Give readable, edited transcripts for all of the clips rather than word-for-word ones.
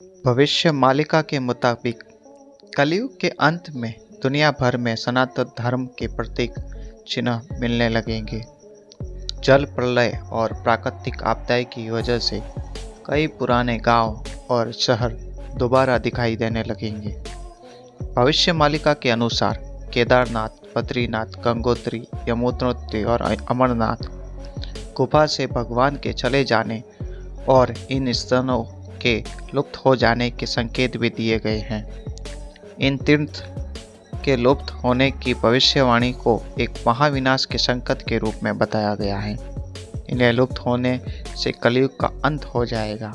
भविष्य मालिका के मुताबिक कलयुग के अंत में दुनिया भर में सनातन धर्म के प्रतीक चिन्ह मिलने लगेंगे। जल प्रलय और प्राकृतिक आपदाएं की वजह से कई पुराने गांव और शहर दोबारा दिखाई देने लगेंगे। भविष्य मालिका के अनुसार केदारनाथ, बद्रीनाथ, गंगोत्री, यमुनोत्री और अमरनाथ गुफा से भगवान के चले जाने और इन स्थानों के लुप्त हो जाने के संकेत भी दिए गए हैं। इन तीर्थ के लुप्त होने की भविष्यवाणी को एक महाविनाश के संकट के रूप में बताया गया है। इन्हें लुप्त होने से कलयुग का अंत हो जाएगा।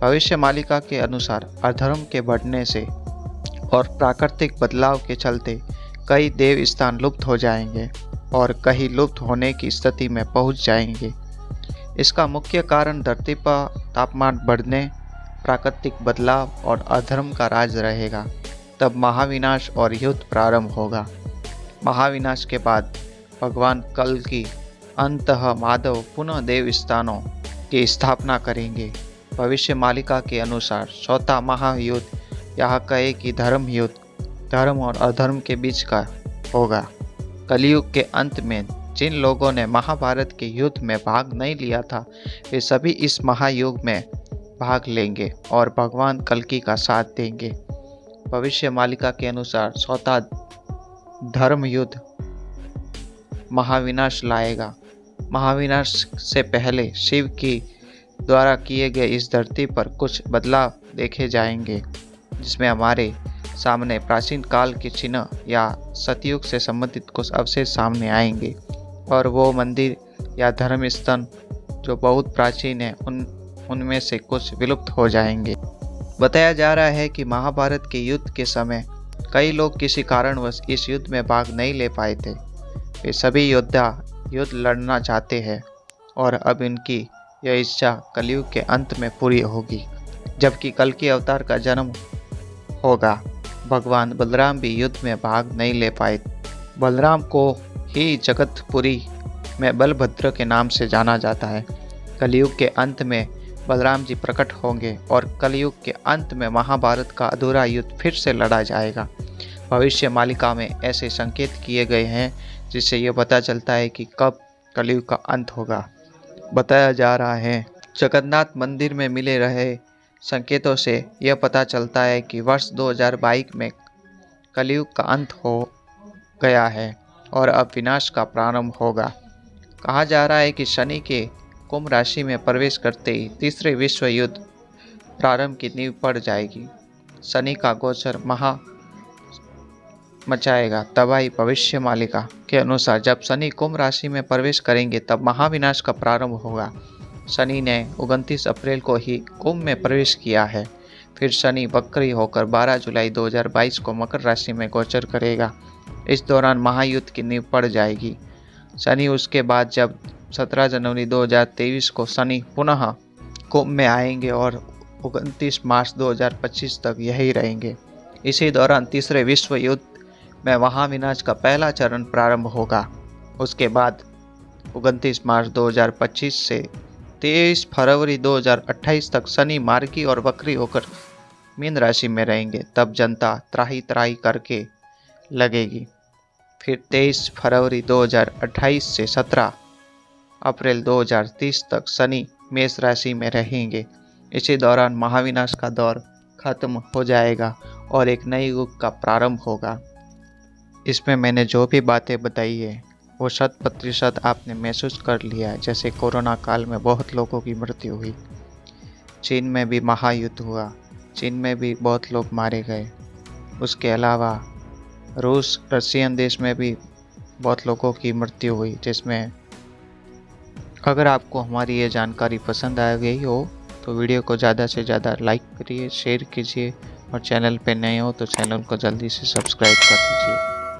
भविष्य मालिका के अनुसार अधर्म के बढ़ने से और प्राकृतिक बदलाव के चलते कई देव स्थान लुप्त हो जाएंगे और कहीं लुप्त होने की स्थिति में पहुंच जाएंगे। इसका मुख्य कारण धरती पर तापमान बढ़ने, प्राकृतिक बदलाव और अधर्म का राज रहेगा। तब महाविनाश और युद्ध प्रारंभ होगा। महाविनाश के बाद भगवान कल्कि अंततः माधव पुनः देव स्थानों की स्थापना करेंगे। भविष्य मालिका के अनुसार चौथा महायुद्ध, यह कहे कि धर्म युद्ध, धर्म और अधर्म के बीच का होगा। कलयुग के अंत में जिन लोगों ने महाभारत के युद्ध में भाग नहीं लिया था, वे सभी इस महायुद्ध में भाग लेंगे और भगवान कल्कि का साथ देंगे। भविष्य मालिका के अनुसार चौथा धर्म युद्ध महाविनाश लाएगा। महाविनाश से पहले शिव की द्वारा किए गए इस धरती पर कुछ बदलाव देखे जाएंगे, जिसमें हमारे सामने प्राचीन काल के चिन्ह या सतयुग से संबंधित कुछ अवशेष सामने आएंगे और वो मंदिर या धर्म स्थल जो बहुत प्राचीन है उनमें से कुछ विलुप्त हो जाएंगे। बताया जा रहा है कि महाभारत के युद्ध के समय कई लोग किसी कारणवश इस युद्ध में भाग नहीं ले पाए थे। वे सभी योद्धा युद्ध लड़ना चाहते हैं और अब इनकी यह इच्छा कलयुग के अंत में पूरी होगी, जबकि कल्कि अवतार का जन्म होगा। भगवान बलराम भी युद्ध में भाग नहीं ले पाए। बलराम को ही जगतपुरी में बलभद्र के नाम से जाना जाता है। कलयुग के अंत में बलराम जी प्रकट होंगे और कलयुग के अंत में महाभारत का अधूरा युद्ध फिर से लड़ा जाएगा। भविष्य मालिका में ऐसे संकेत किए गए हैं जिससे यह पता चलता है कि कब कलयुग का अंत होगा। बताया जा रहा है जगन्नाथ मंदिर में मिले रहे संकेतों से यह पता चलता है कि वर्ष 2022 में कलयुग का अंत हो गया है और अब विनाश का प्रारंभ होगा। कहा जा रहा है कि शनि के कुंभ राशि में प्रवेश करते ही तीसरे विश्व युद्ध प्रारंभ की नींव पड़ जाएगी। शनि का गोचर मचाएगा तबाही। भविष्य मालिका के अनुसार जब शनि कुंभ राशि में प्रवेश करेंगे तब महाविनाश का प्रारंभ होगा। शनि ने 29 अप्रैल को ही कुंभ में प्रवेश किया है। फिर शनि वक्री होकर 12 जुलाई 2022 को मकर राशि में गोचर करेगा। इस दौरान महायुद्ध की नींव पड़ जाएगी। शनि उसके बाद जब 17 जनवरी 2023 को शनि पुनः कुंभ में आएंगे और 29 मार्च 2025 तक यही रहेंगे। इसी दौरान तीसरे विश्व युद्ध में महाविनाश का पहला चरण प्रारंभ होगा। उसके बाद 29 मार्च 2025 से 23 फरवरी 2028 तक शनि मार्गी और वक्री होकर मीन राशि में रहेंगे। तब जनता त्राही त्राही करके लगेगी। फिर 23 फरवरी 2028 से 17 अप्रैल 2030 तक शनि मेष राशि में रहेंगे। इसी दौरान महाविनाश का दौर खत्म हो जाएगा और एक नई युग का प्रारंभ होगा। इसमें मैंने जो भी बातें बताई है वो 100% आपने महसूस कर लिया है। जैसे कोरोना काल में बहुत लोगों की मृत्यु हुई, चीन में भी महायुद्ध हुआ, चीन में भी बहुत लोग मारे गए। उसके अलावा रशियन देश में भी बहुत लोगों की मृत्यु हुई। जिसमें अगर आपको हमारी ये जानकारी पसंद आ गई हो तो वीडियो को ज़्यादा से ज़्यादा लाइक करिए, शेयर कीजिए और चैनल पे नए हो तो चैनल को जल्दी से सब्सक्राइब कर दीजिए।